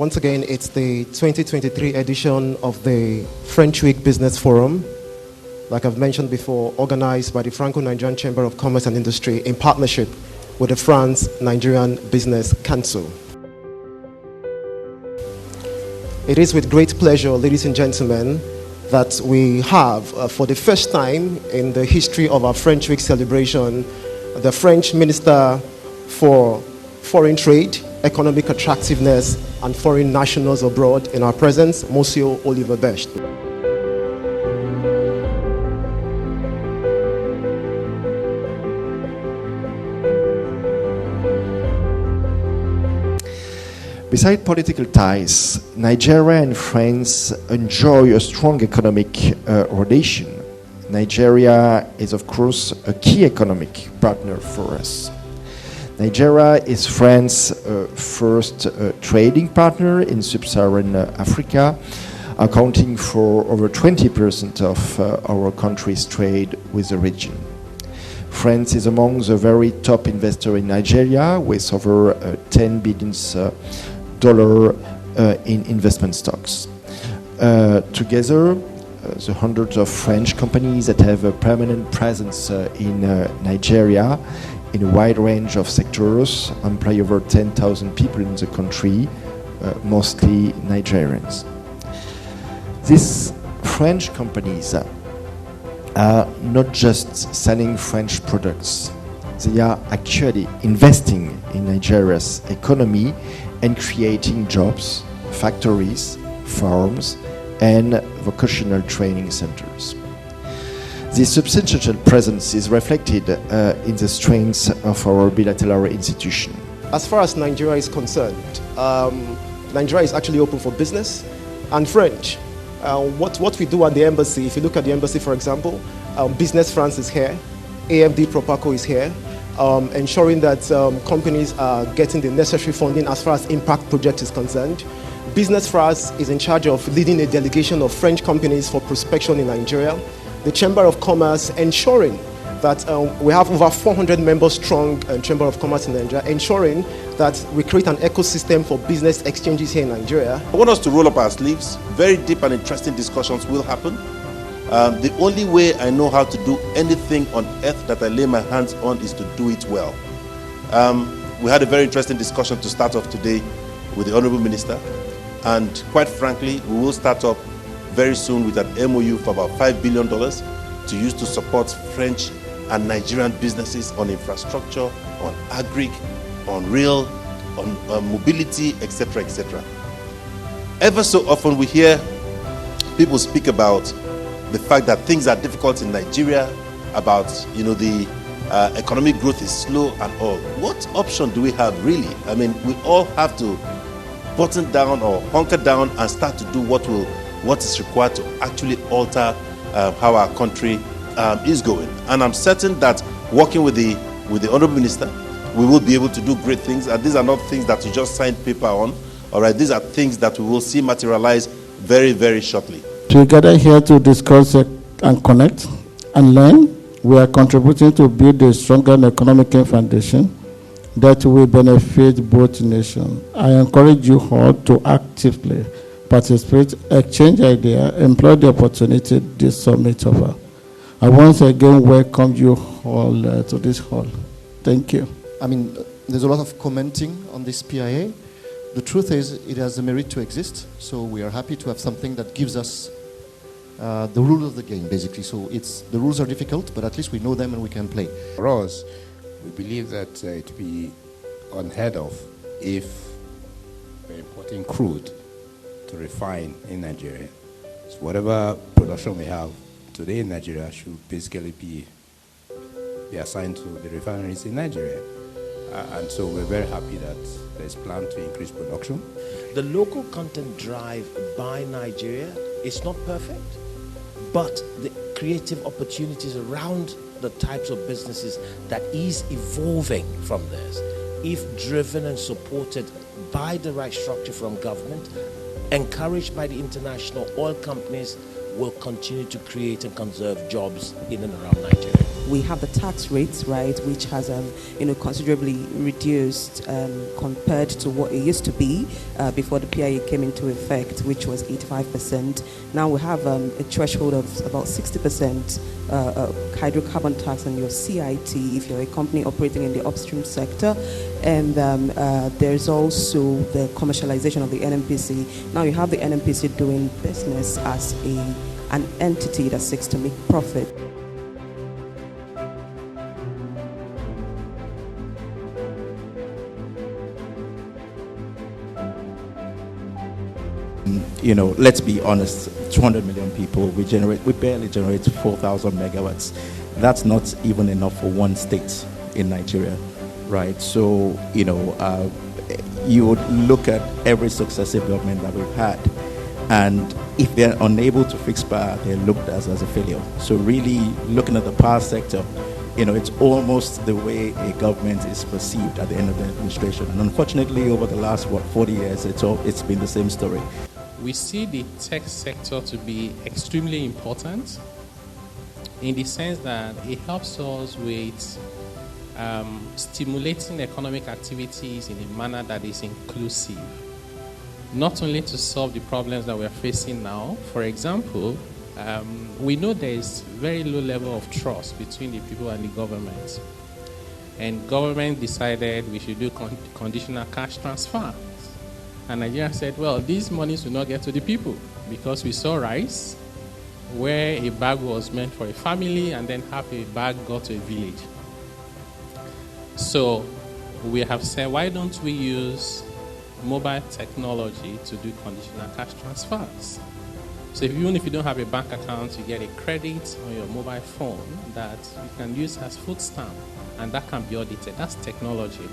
Once again, it's the 2023 edition of the French Week Business Forum, like I've mentioned before, organized by the Franco-Nigerian Chamber of Commerce and Industry in partnership with the France-Nigerian Business Council. It is with great pleasure, ladies and gentlemen, that we have, for the first time in the history of our French Week celebration, the French Minister for Foreign Trade, Economic Attractiveness, and Foreign Nationals Abroad in our presence, Monsieur Oliver Best. Besides political ties, Nigeria and France enjoy a strong economic relation. Nigeria is, of course, a key economic partner for us. Nigeria is France's first trading partner in sub-Saharan Africa, accounting for over 20% of our country's trade with the region. France is among the very top investors in Nigeria, with over $10 billion in investment stocks. Together, the hundreds of French companies that have a permanent presence in Nigeria in a wide range of sectors employ over 10,000 people in the country, mostly Nigerians. These French companies are not just selling French products, they are actually investing in Nigeria's economy and creating jobs, factories, farms, and vocational training centers. This substantial presence is reflected in the strength of our bilateral institution. As far as Nigeria is concerned, Nigeria is actually open for business and French. What we do at the embassy, if you look at the embassy, for example, Business France is here, AFD Propaco is here, ensuring that companies are getting the necessary funding as far as impact project is concerned. Business France is in charge of leading a delegation of French companies for prospection in Nigeria. The Chamber of Commerce ensuring that we have over 400 members strong Chamber of Commerce in Nigeria, ensuring that we create an ecosystem for business exchanges here in Nigeria. I want us to roll up our sleeves. Very deep and interesting discussions will happen. The only way I know how to do anything on earth that I lay my hands on is to do it well. We had a very interesting discussion to start off today with the Honorable Minister, and quite frankly, we will start up very soon with an MOU for about $5 billion to use to support French and Nigerian businesses on infrastructure, on agri, on rail, on mobility, etc., etc. Ever so often we hear people speak about the fact that things are difficult in Nigeria, about the economic growth is slow and all. What option do we have really? I mean, we all have to button down or hunker down and start to do what is required to actually alter how our country is going. And I'm certain that working with the Honorable Minister, we will be able to do great things. And these are not things that you just sign paper on. All right, these are things that we will see materialize very, very shortly. We gather here to discuss and connect and learn. We are contributing to build a stronger economic foundation that will benefit both nations. I encourage you all to actively participate, exchange ideas, employ the opportunity this summit offers. I once again welcome you all to this hall. Thank you. I mean, there's a lot of commenting on this PIA. The truth is, it has the merit to exist, so we are happy to have something that gives us the rules of the game, basically. So the rules are difficult, but at least we know them and we can play. For us, we believe that it would be unheard of if we're importing crude to refine in Nigeria. So whatever production we have today in Nigeria should basically be assigned to the refineries in Nigeria. And so we're very happy that there's plan to increase production. The local content drive by Nigeria is not perfect, but the creative opportunities around the types of businesses that is evolving from this, if driven and supported by the right structure from government, encouraged by the international oil companies, will continue to create and conserve jobs in and around Nigeria. we have the tax rates, right, which has considerably reduced compared to what it used to be before the PIA came into effect, which was 85%. Now we have a threshold of about 60% hydrocarbon tax on your CIT if you're a company operating in the upstream sector. And there's also the commercialization of the NNPC. Now you have the NNPC doing business as an entity that seeks to make profit. Let's be honest, 200 million people, we barely generate 4,000 megawatts. That's not even enough for one state in Nigeria, right? So, you would look at every successive government that we've had, and if they're unable to fix power, they're looked at as a failure. So really looking at the power sector, it's almost the way a government is perceived at the end of the administration. And unfortunately, over the last, 40 years, it's been the same story. We see the tech sector to be extremely important in the sense that it helps us with stimulating economic activities in a manner that is inclusive, not only to solve the problems that we're facing now. For example, we know there is very low level of trust between the people and the government. And government decided we should do conditional cash transfer. And Nigeria said, well, these monies will not get to the people because we saw rice where a bag was meant for a family and then half a bag got to a village. So we have said, why don't we use mobile technology to do conditional cash transfers? So even if you don't have a bank account, you get a credit on your mobile phone that you can use as food stamp, and that can be audited. That's technology.